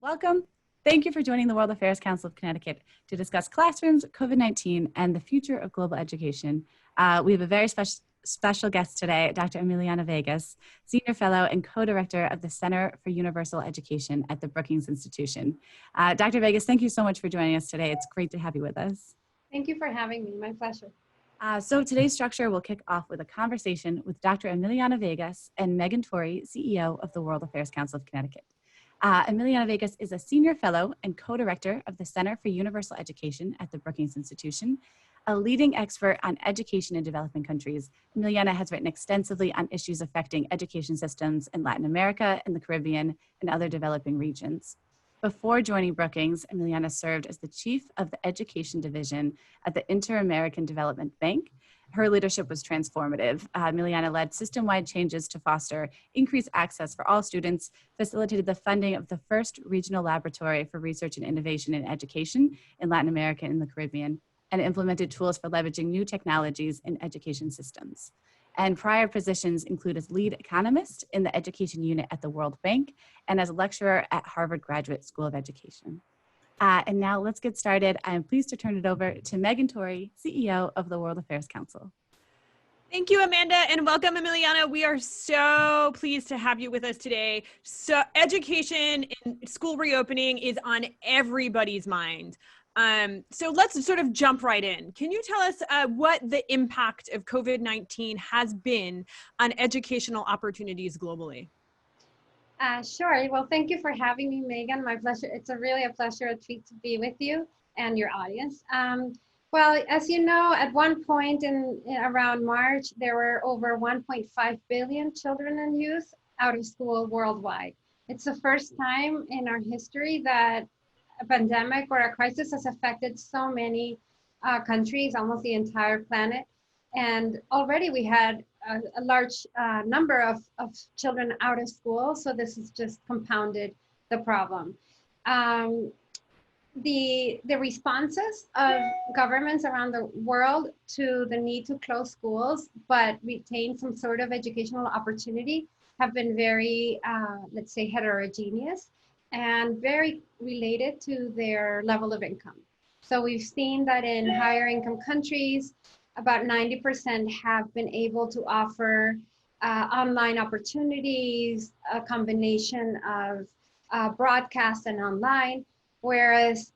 Welcome. Thank you for joining the World Affairs Council of Connecticut to discuss classrooms, COVID-19, and the future of global education. We have a very special guest today, Dr. Emiliana Vegas, Senior Fellow and Co-Director of the Center for Universal Education at the Brookings Institution. Dr. Vegas, thank you so much for joining us today. It's great to have you with us. Thank you for having me. My pleasure. So today's structure will kick off with a conversation with Dr. Emiliana Vegas and Megan Torrey, CEO of the World Affairs Council of Connecticut. Emiliana Vegas is a Senior Fellow and Co-Director of the Center for Universal Education at the Brookings Institution. A leading expert on education in developing countries, Emiliana has written extensively on issues affecting education systems in Latin America, and the Caribbean, and other developing regions. Before joining Brookings, Emiliana served as the Chief of the Education Division at the Inter-American Development Bank. Her leadership was transformative. Emiliana led system-wide changes to foster increased access for all students, facilitated the funding of the first regional laboratory for research and innovation in education in Latin America and the Caribbean, and implemented tools for leveraging new technologies in education systems. And prior positions include as lead economist in the education unit at the World Bank and as a lecturer at Harvard Graduate School of Education. And now let's get started. I'm pleased to turn it over to Megan Torrey, CEO of the World Affairs Council. Thank you, Amanda, and welcome, Emiliana. We are so pleased to have you with us today. So education and school reopening is on everybody's mind. So let's sort of jump right in. Can you tell us what the impact of COVID-19 has been on educational opportunities globally? Sure. Well, thank you for having me, Megan. My pleasure. It's really a pleasure, a treat to be with you and your audience. Well, as you know, at one point in around March, there were over 1.5 billion children and youth out of school worldwide. It's the first time in our history that a pandemic or a crisis has affected so many countries, almost the entire planet. And already we had a large number of children out of school, so this has just compounded the problem. The responses of governments around the world to the need to close schools but retain some sort of educational opportunity have been very, let's say, heterogeneous and very related to their level of income. So we've seen that in higher income countries, about 90% have been able to offer online opportunities, a combination of broadcast and online, whereas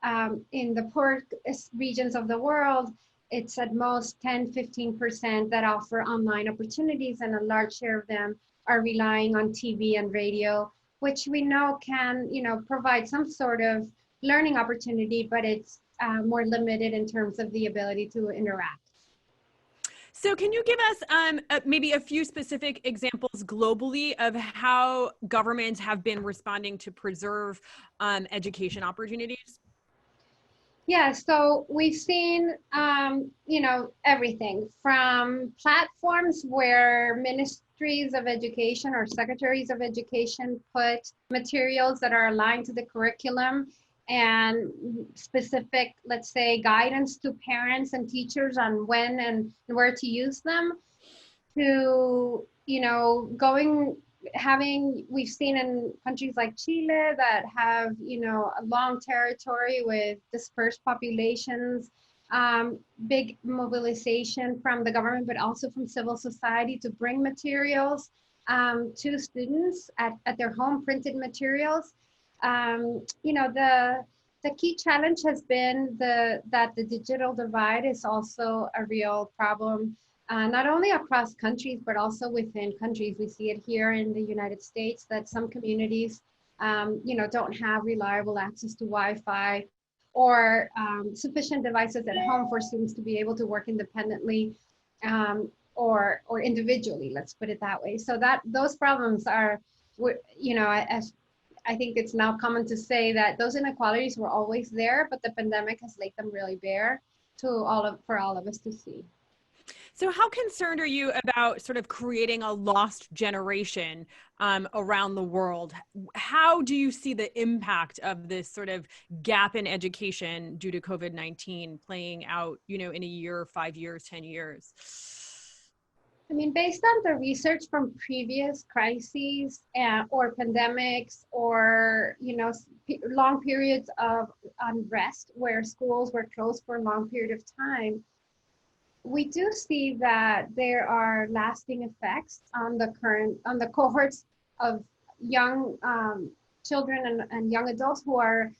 in the poorest regions of the world, it's at most 10-15% that offer online opportunities, and a large share of them are relying on TV and radio, which we know can, provide some sort of learning opportunity, but it's more limited in terms of the ability to interact. So can you give us maybe a few specific examples globally of how governments have been responding to preserve education opportunities? Yeah, so we've seen, everything from platforms where ministries of education or secretaries of education put materials that are aligned to the curriculum and specific, let's say, guidance to parents and teachers on when and where to use them, to, we've seen in countries like Chile that have, a long territory with dispersed populations, big mobilization from the government, but also from civil society to bring materials to students at their home, printed materials. The key challenge has been that the digital divide is also a real problem, not only across countries, but also within countries. We see it here in the United States that some communities, don't have reliable access to Wi-Fi or sufficient devices at home for students to be able to work independently or individually, let's put it that way. So those problems are, as I think it's now common to say that those inequalities were always there, but the pandemic has laid them really bare for all of us to see. So how concerned are you about sort of creating a lost generation around the world? How do you see the impact of this sort of gap in education due to COVID-19 playing out, in a year, 5 years, 10 years? I mean, based on the research from previous crises or pandemics or, long periods of unrest where schools were closed for a long period of time, we do see that there are lasting effects on the cohorts of young children and young adults who are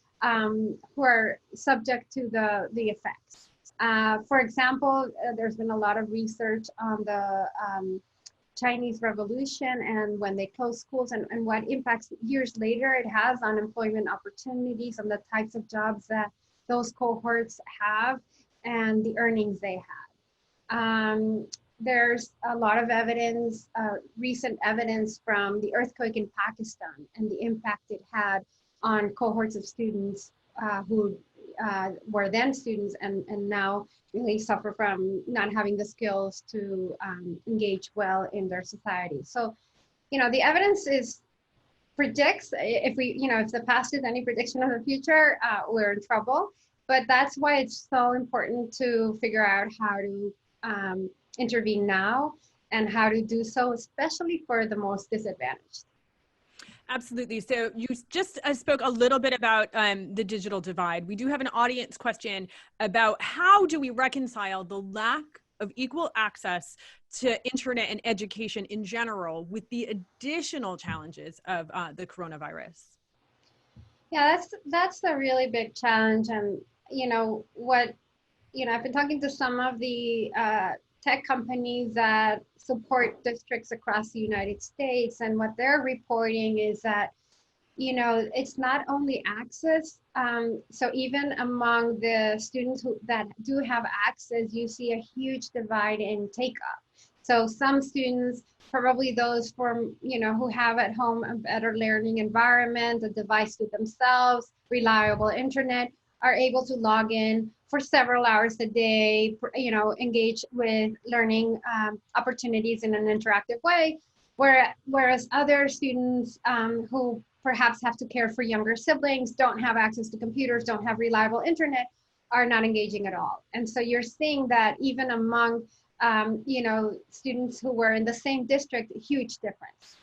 subject to the effects. For example, there's been a lot of research on the Chinese Revolution and when they closed schools and what impacts years later it has on employment opportunities, on the types of jobs that those cohorts have and the earnings they have. There's a lot of evidence, recent evidence from the earthquake in Pakistan and the impact it had on cohorts of students who were then students and now really suffer from not having the skills to engage well in their society. So, the evidence predicts if the past is any prediction of the future, we're in trouble. But that's why it's so important to figure out how to intervene now and how to do so, especially for the most disadvantaged. Absolutely. So you just spoke a little bit about the digital divide. We do have an audience question about how do we reconcile the lack of equal access to internet and education in general with the additional challenges of the coronavirus? Yeah, that's the really big challenge. And I've been talking to some of the tech companies that support districts across the United States, and what they're reporting is that it's not only access. So even among the students that do have access, you see a huge divide in take-up. So some students, probably those who have at home a better learning environment, a device to themselves, reliable internet, are able to log in for several hours a day, engage with learning opportunities in an interactive way, whereas other students who perhaps have to care for younger siblings, don't have access to computers, don't have reliable internet, are not engaging at all. And so you're seeing that even among students who were in the same district, a huge difference.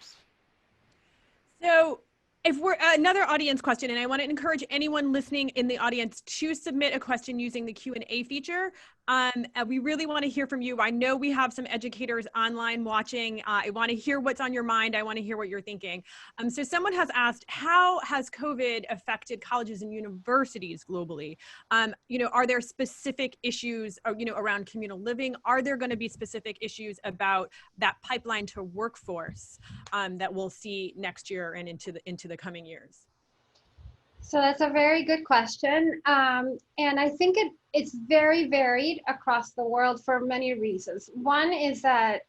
So if we're another audience question, and I want to encourage anyone listening in the audience to submit a question using the Q&A feature. We really want to hear from you. I know we have some educators online watching. I want to hear what's on your mind. I want to hear what you're thinking. So someone has asked, how has COVID affected colleges and universities globally? Are there specific issues, around communal living? Are there going to be specific issues about that pipeline to workforce that we'll see next year and into the coming years? So that's a very good question. And I think it's very varied across the world for many reasons. One is that,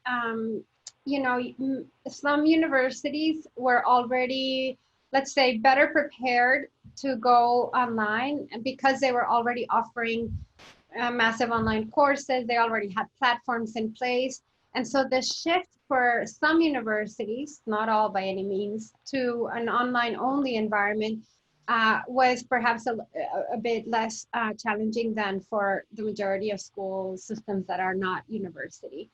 some universities were already, let's say, better prepared to go online because they were already offering massive online courses. They already had platforms in place. And so the shift for some universities, not all by any means, to an online only environment was perhaps a bit less challenging than for the majority of school systems that are not university.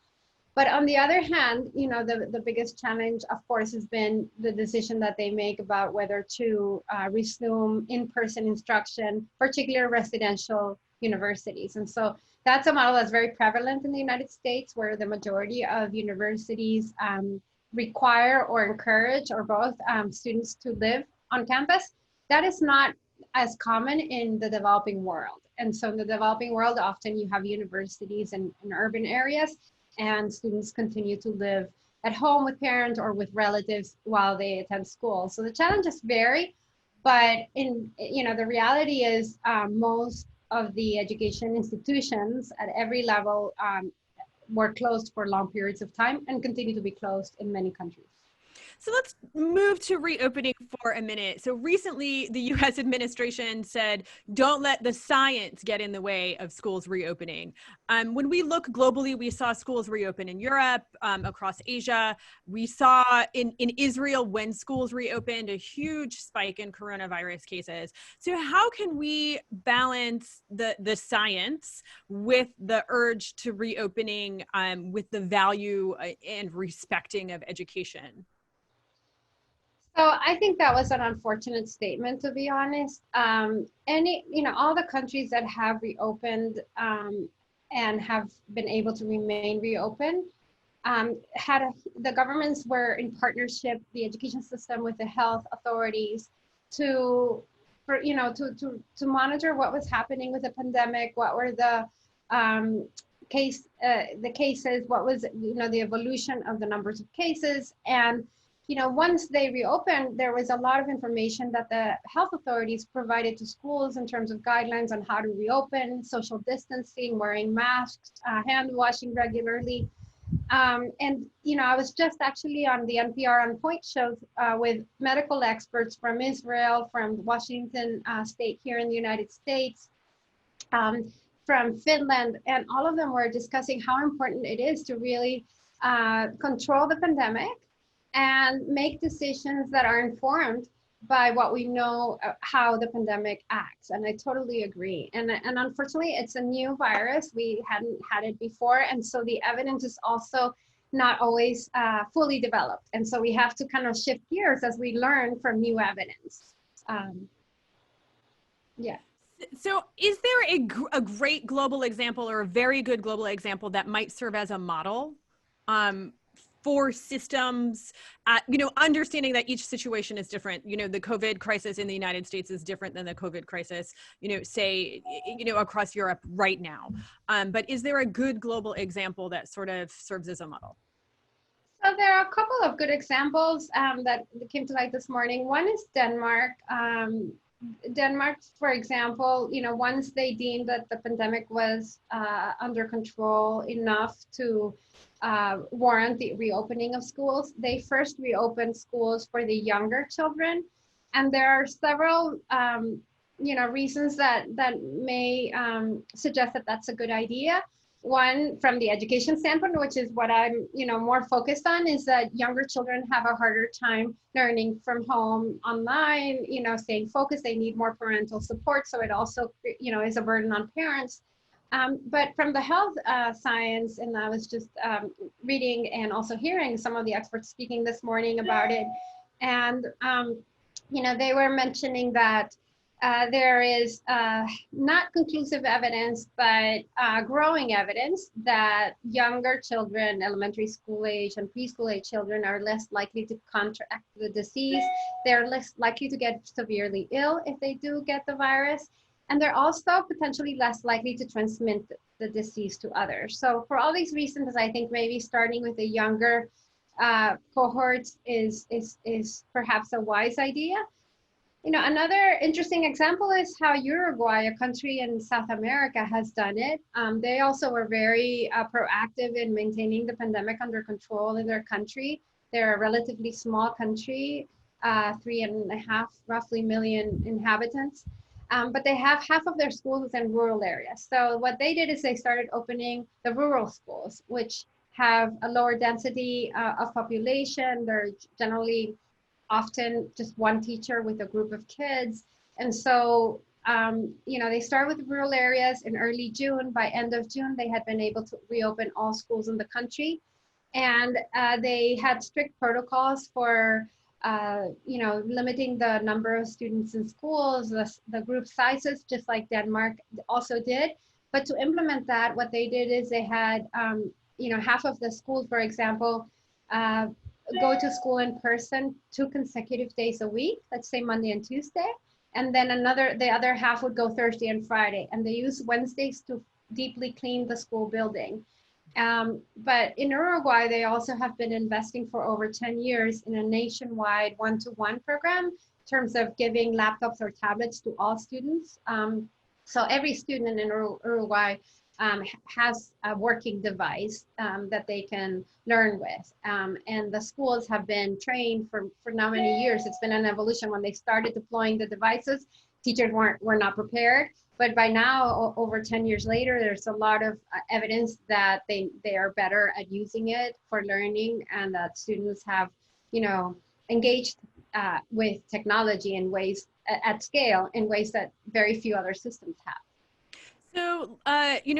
But on the other hand, the biggest challenge, of course, has been the decision that they make about whether to resume in-person instruction, particularly residential universities. And so that's a model that's very prevalent in the United States, where the majority of universities require or encourage or both students to live on campus. That is not as common in the developing world. And so in the developing world, often you have universities in urban areas, and students continue to live at home with parents or with relatives while they attend school. So the challenges vary, but the reality is most of the education institutions at every level were closed for long periods of time and continue to be closed in many countries. So let's move to reopening for a minute. So recently, the US administration said, don't let the science get in the way of schools reopening. When we look globally, we saw schools reopen in Europe, across Asia. We saw in Israel, when schools reopened, a huge spike in coronavirus cases. So how can we balance the science with the urge to reopening, with the value and respecting of education? So I think that was an unfortunate statement, to be honest. All the countries that have reopened and have been able to remain reopened the governments were in partnership, the education system with the health authorities to monitor what was happening with the pandemic, what were the cases, what was the evolution of the numbers of cases. And once they reopened, there was a lot of information that the health authorities provided to schools in terms of guidelines on how to reopen, social distancing, wearing masks, hand washing regularly. I was just actually on the NPR On Point show with medical experts from Israel, from Washington State here in the United States, from Finland, and all of them were discussing how important it is to really control the pandemic and make decisions that are informed by what we know how the pandemic acts. And I totally agree. And unfortunately, it's a new virus. We hadn't had it before. And so the evidence is also not always fully developed. And so we have to kind of shift gears as we learn from new evidence. Yeah. So is there a great global example or a very good global example that might serve as a model for systems, understanding that each situation is different? The COVID crisis in the United States is different than the COVID crisis, say, across Europe right now. But is there a good global example that sort of serves as a model? So there are a couple of good examples that came to light this morning. One is Denmark. Denmark, for example, once they deemed that the pandemic was under control enough to warrant the reopening of schools, they first reopened schools for the younger children. And there are several, reasons that may suggest that that's a good idea. One, from the education standpoint, which is what I'm, more focused on, is that younger children have a harder time learning from home, online, staying focused. They need more parental support. So it also, is a burden on parents. But from the health science, and I was just reading and also hearing some of the experts speaking this morning about it. And, they were mentioning that there is not conclusive evidence, but growing evidence that younger children, elementary school age and preschool age children, are less likely to contract the disease. They're less likely to get severely ill if they do get the virus. And they're also potentially less likely to transmit the disease to others. So for all these reasons, I think maybe starting with the younger cohorts is perhaps a wise idea. Another interesting example is how Uruguay, a country in South America, has done it. They also were very proactive in maintaining the pandemic under control in their country. They're a relatively small country, 3.5 roughly million inhabitants. But they have half of their schools in rural areas. So what they did is they started opening the rural schools, which have a lower density of population. They're generally often just one teacher with a group of kids. And so, they start with rural areas in early June. By end of June, they had been able to reopen all schools in the country. And they had strict protocols for limiting the number of students in schools, the group sizes, just like Denmark also did. But to implement that, what they did is they had, half of the schools, for example, go to school in person 2 consecutive days a week, let's say Monday and Tuesday. And then the other half would go Thursday and Friday. And they use Wednesdays to deeply clean the school building. But in Uruguay, they also have been investing for over 10 years in a nationwide one-to-one program in terms of giving laptops or tablets to all students. So every student in Uruguay has a working device that they can learn with. And the schools have been trained for now many years. It's been an evolution. When they started deploying the devices, teachers were not prepared. But by now, over 10 years later, there's a lot of evidence that they are better at using it for learning, and that students have, engaged with technology in ways at scale, in ways that very few other systems have. So,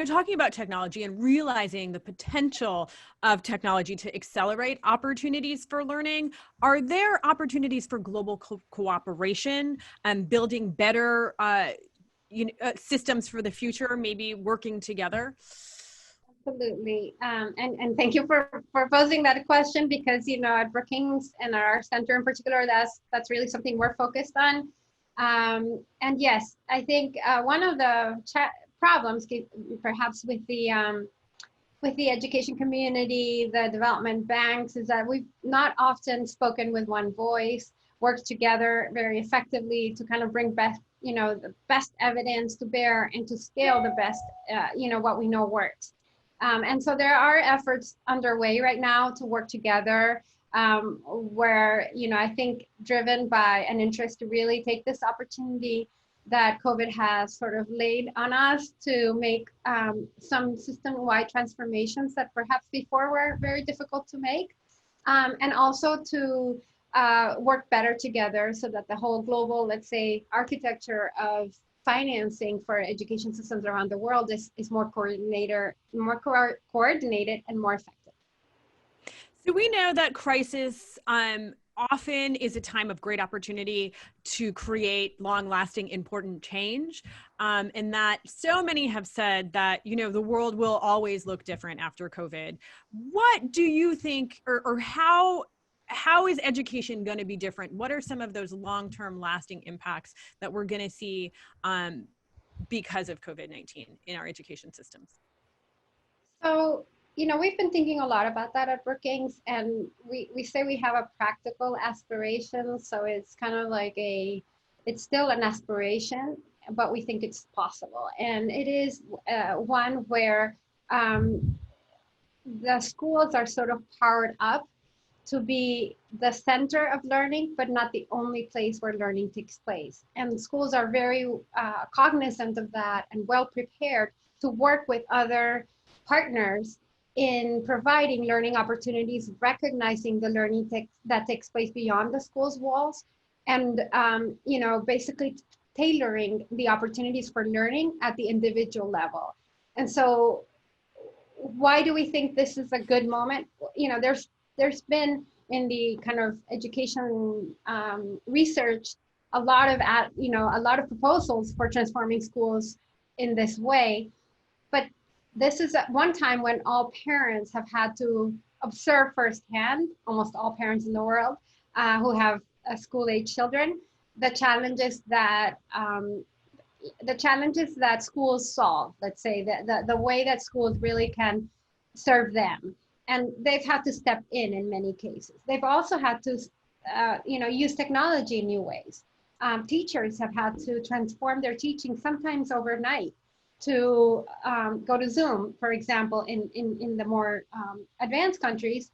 talking about technology and realizing the potential of technology to accelerate opportunities for learning, are there opportunities for global cooperation and building better systems for the future, maybe working together? Absolutely. And thank you for posing that question, because, at Brookings and our center in particular, that's really something we're focused on. And yes, I think one of the problems perhaps with the education community, the development banks, is that we've not often spoken with one voice, worked together very effectively to kind of bring the best evidence to bear and to scale the best, what we know works. And so there are efforts underway right now to work together, where, I think driven by an interest to really take this opportunity that COVID has sort of laid on us to make some system-wide transformations that perhaps before were very difficult to make, and also to work better together so that the whole global, let's say, architecture of financing for education systems around the world is more coordinated and more effective. So we know that crisis often is a time of great opportunity to create long-lasting, important change, and that so many have said that, the world will always look different after COVID. What do you think, or how is education going to be different? What are some of those long-term lasting impacts that we're going to see because of COVID-19 in our education systems? So, we've been thinking a lot about that at Brookings, and we say we have a practical aspiration. So it's kind of like it's still an aspiration, but we think it's possible. And it is one where the schools are sort of powered up to be the center of learning, but not the only place where learning takes place. And schools are very cognizant of that and well prepared to work with other partners in providing learning opportunities, recognizing the learning that takes place beyond the school's walls, and basically tailoring the opportunities for learning at the individual level. And so, why do we think this is a good moment? There's been in the kind of education research a lot of proposals for transforming schools in this way, but this is at one time when all parents have had to observe firsthand, almost all parents in the world who have school-age children, the challenges that schools solve. Let's say the way that schools really can serve them, and they've had to step in many cases. They've also had to, use technology in new ways. Teachers have had to transform their teaching sometimes overnight to go to Zoom, for example, in the more advanced countries,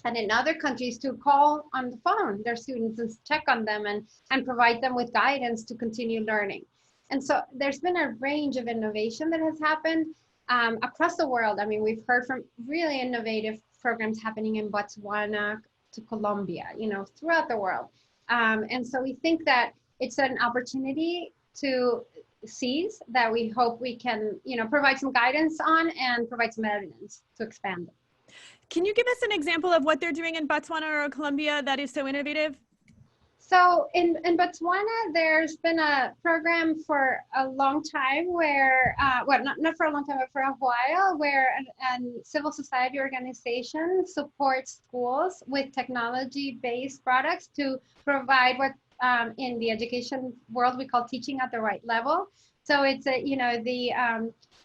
and in other countries to call on the phone their students and check on them and provide them with guidance to continue learning. And so there's been a range of innovation that has happened across the world. I mean, we've heard from really innovative programs happening in Botswana to Colombia, throughout the world. And so we think that it's an opportunity to seize that we hope we can, provide some guidance on and provide some evidence to expand it. Can you give us an example of what they're doing in Botswana or Colombia that is so innovative? So in Botswana, there's been a program for a long time where, not for a long time, but for a while, where a civil society organization supports schools with technology-based products to provide what in the education world we call teaching at the right level. So it's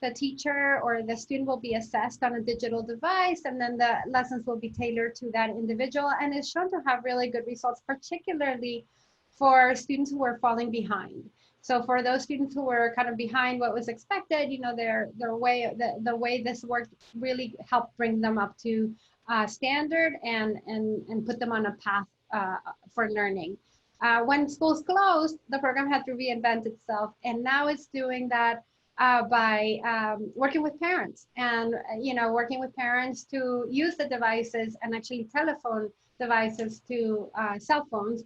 the teacher or the student will be assessed on a digital device, and then the lessons will be tailored to that individual, and it's shown to have really good results, particularly for students who are falling behind. So for those students who were kind of behind what was expected, the way this worked really helped bring them up to standard and put them on a path for learning. When schools closed, the program had to reinvent itself, and now it's doing that by working with parents and working with parents to use the devices and actually telephone devices to cell phones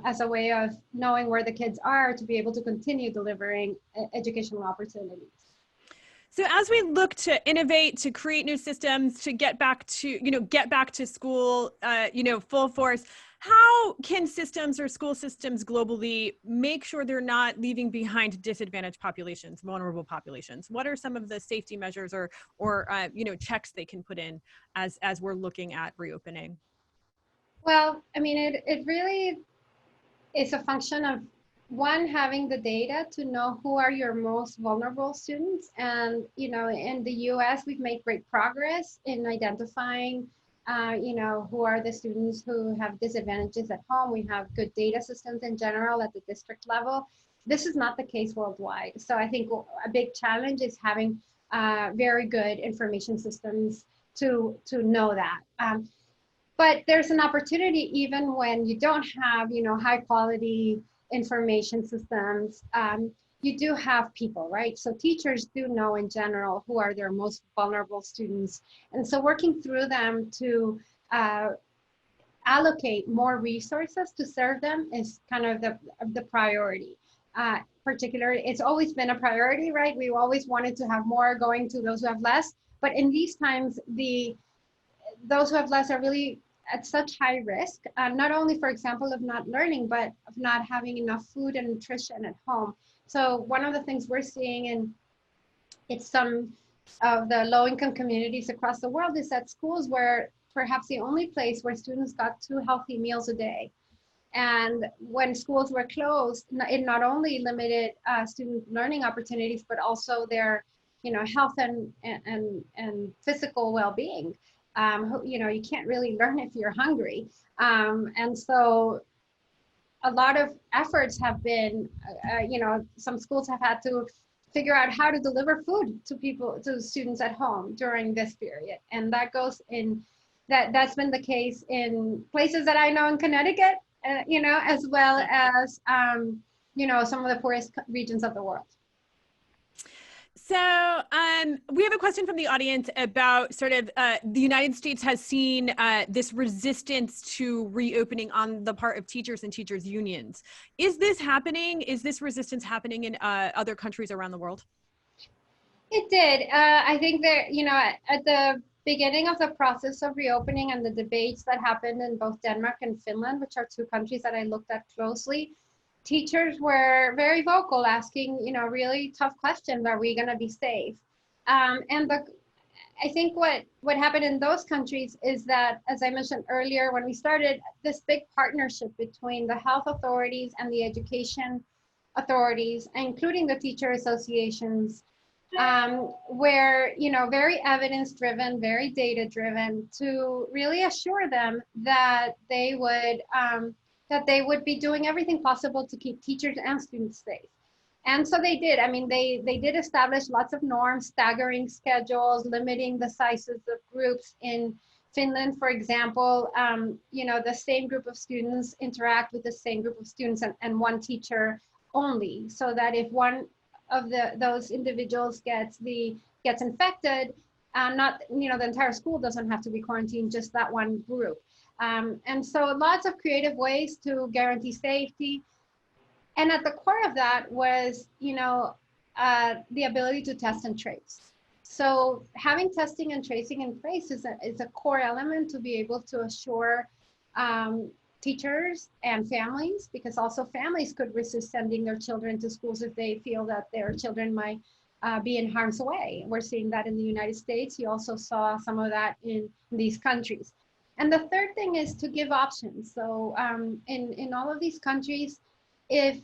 as a way of knowing where the kids are to be able to continue delivering educational opportunities. So as we look to innovate, to create new systems, to get back to school, full force, how can systems or school systems globally make sure they're not leaving behind disadvantaged populations, vulnerable populations? What are some of the safety measures or checks they can put in as we're looking at reopening? Well, I mean, it really is a function of one, having the data to know who are your most vulnerable students. And, in the US, we've made great progress in identifying, who are the students who have disadvantages at home. We have good data systems in general at the district level. This is not the case worldwide. So I think a big challenge is having very good information systems to know that. But there's an opportunity even when you don't have, high quality information systems. You do have people, right? So teachers do know in general who are their most vulnerable students. And so working through them to allocate more resources to serve them is kind of the priority. Particularly, it's always been a priority, right? We always wanted to have more going to those who have less. But in these times, those who have less are really at such high risk, not only, for example, of not learning, but of not having enough food and nutrition at home. So one of the things we're seeing in some of the low-income communities across the world is that schools were perhaps the only place where students got 2 healthy meals a day. And when schools were closed, it not only limited student learning opportunities, but also their health and physical well-being. You can't really learn if you're hungry. And so a lot of efforts have been, some schools have had to figure out how to deliver food to students at home during this period. And that goes in, that's been the case in places that I know in Connecticut, as well as, some of the poorest regions of the world. So we have a question from the audience about sort of the United States has seen this resistance to reopening on the part of teachers and teachers unions. Is this happening? Is this resistance happening in other countries around the world? It did. I think that, at the beginning of the process of reopening and the debates that happened in both Denmark and Finland, which are 2 countries that I looked at closely, teachers were very vocal, asking, really tough questions. Are we going to be safe? I think what happened in those countries is that, as I mentioned earlier, when we started, this big partnership between the health authorities and the education authorities, including the teacher associations, where, very evidence-driven, very data-driven, to really assure them that they would be doing everything possible to keep teachers and students safe. And so they did. I mean, they did establish lots of norms, staggering schedules, limiting the sizes of groups. In Finland, for example, the same group of students interact with the same group of students and one teacher only, so that if one of those individuals gets infected, the entire school doesn't have to be quarantined, just that one group. And so lots of creative ways to guarantee safety. And at the core of that was, the ability to test and trace. So having testing and tracing in place is a core element to be able to assure teachers and families, because also families could resist sending their children to schools if they feel that their children might be in harm's way. We're seeing that in the United States. You also saw some of that in these countries. And the third thing is to give options. So in all of these countries, if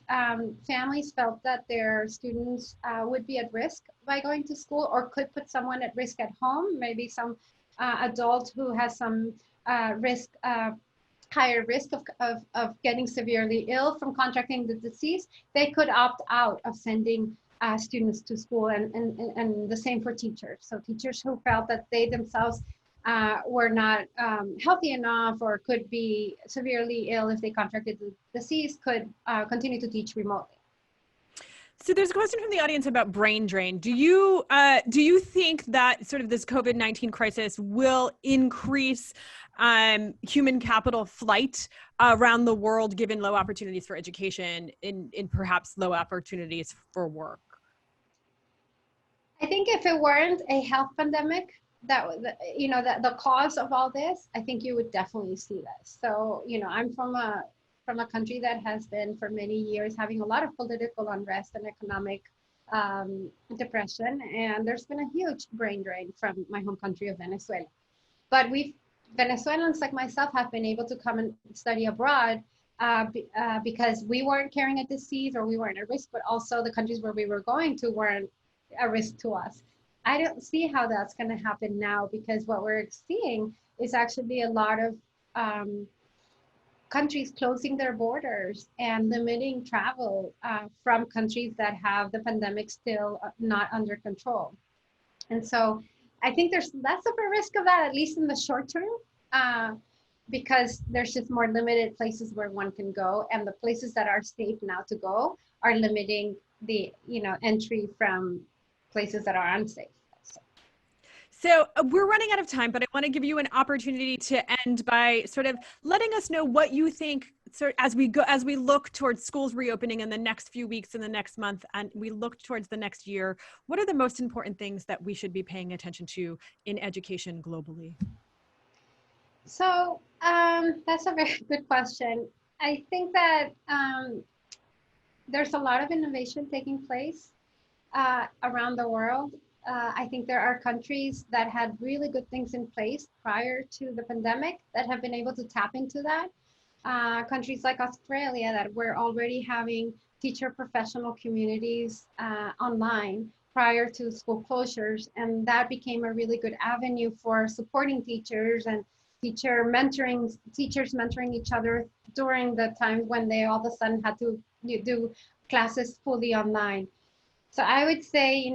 families felt that their students would be at risk by going to school, or could put someone at risk at home, maybe some adult who has some risk higher risk of getting severely ill from contracting the disease, they could opt out of sending students to school, and the same for teachers. So teachers who felt that they themselves were not healthy enough or could be severely ill if they contracted the disease could continue to teach remotely. So there's a question from the audience about brain drain. Do you think that sort of this COVID-19 crisis will increase human capital flight around the world, given low opportunities for education in perhaps low opportunities for work? I think if it weren't a health pandemic, the cause of all this, I think you would definitely see this. So, I'm from a country that has been for many years having a lot of political unrest and economic depression, and there's been a huge brain drain from my home country of Venezuela. But Venezuelans like myself have been able to come and study abroad because we weren't carrying a disease or we weren't at risk, but also the countries where we were going to weren't a risk to us. I don't see how that's going to happen now, because what we're seeing is actually a lot of countries closing their borders and limiting travel from countries that have the pandemic still not under control. And so I think there's less of a risk of that, at least in the short term, because there's just more limited places where one can go, and the places that are safe now to go are limiting the entry from places that are unsafe. So we're running out of time, but I want to give you an opportunity to end by sort of letting us know what you think, as we look towards schools reopening in the next few weeks, in the next month, and we look towards the next year. What are the most important things that we should be paying attention to in education globally? So that's a very good question. I think that there's a lot of innovation taking place around the world. I think there are countries that had really good things in place prior to the pandemic that have been able to tap into that. Countries like Australia that were already having teacher professional communities online prior to school closures, and that became a really good avenue for supporting teachers and teachers mentoring each other during the time when they all of a sudden had to do classes fully online. So I would say,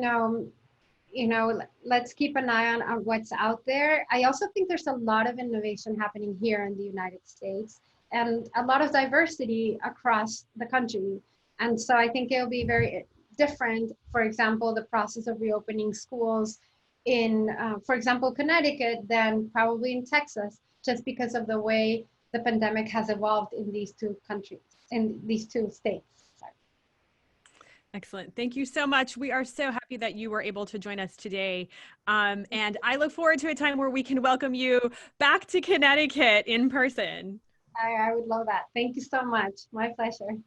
let's keep an eye on what's out there. I also think there's a lot of innovation happening here in the United States and a lot of diversity across the country. And so I think it'll be very different. For example, the process of reopening schools in, for example, Connecticut than probably in Texas, just because of the way the pandemic has evolved in these two countries, in these two states. Excellent. Thank you so much. We are so happy that you were able to join us today. And I look forward to a time where we can welcome you back to Connecticut in person. I would love that. Thank you so much. My pleasure.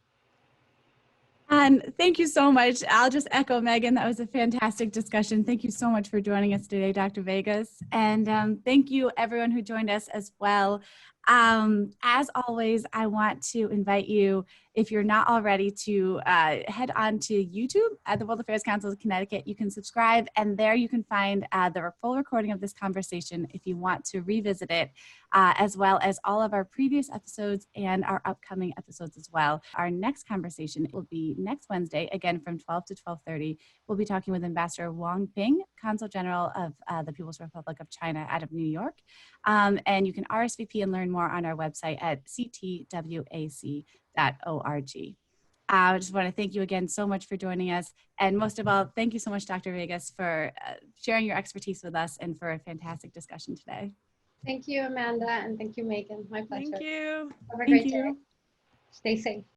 And thank you so much. I'll just echo Megan. That was a fantastic discussion. Thank you so much for joining us today, Dr. Vegas. And thank you everyone who joined us as well. As always, I want to invite you, if you're not already, to head on to YouTube at the World Affairs Council of Connecticut. You can subscribe, and there you can find the full recording of this conversation if you want to revisit it, as well as all of our previous episodes and our upcoming episodes as well. Our next conversation will be next Wednesday, again from 12 to 12:30. We'll be talking with Ambassador Wang Ping, Consul General of the People's Republic of China out of New York. And you can RSVP and learn more on our website at ctwac.org. I just want to thank you again so much for joining us. And most of all, thank you so much, Dr. Vegas, for sharing your expertise with us and for a fantastic discussion today. Thank you, Amanda, and thank you, Megan. My pleasure. Thank you. Have a great day. Stay safe.